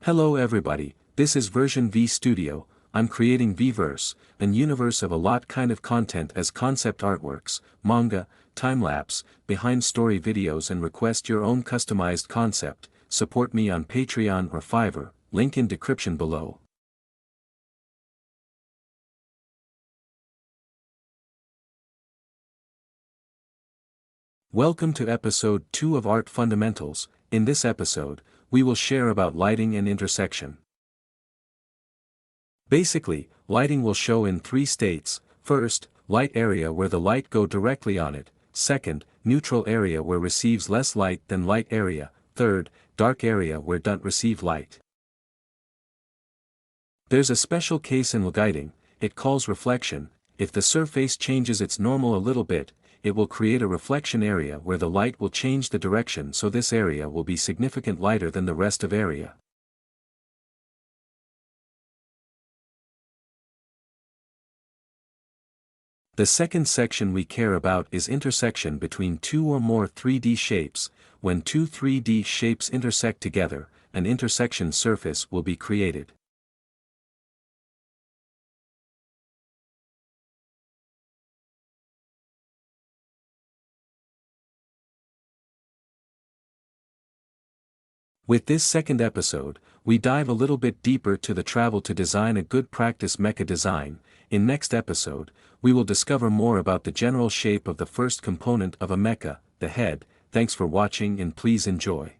Hello everybody, this is version V Studio. I'm creating Vverse, an universe of a lot kind of content as concept artworks, manga, time-lapse, behind-story videos and request your own customized concept. Support me on Patreon or Fiverr, link in description below. Welcome to episode 2 of Art Fundamentals. In this episode, we will share about lighting and intersection. Basically, lighting will show in 3 states. First, light area where the light go directly on it. Second, neutral area where receives less light than light area. Third, dark area where don't receive light. There's a special case in lighting, it calls reflection. If the surface changes its normal a little bit, it will create a reflection area where the light will change the direction, so this area will be significant lighter than the rest of area. The second section we care about is intersection between 2 or more 3D shapes. When 2 3D shapes intersect together, an intersection surface will be created. With this second episode, we dive a little bit deeper to the travel to design a good practice mecha design. In next episode, we will discover more about the general shape of the first component of a mecha, the head. Thanks for watching and please enjoy.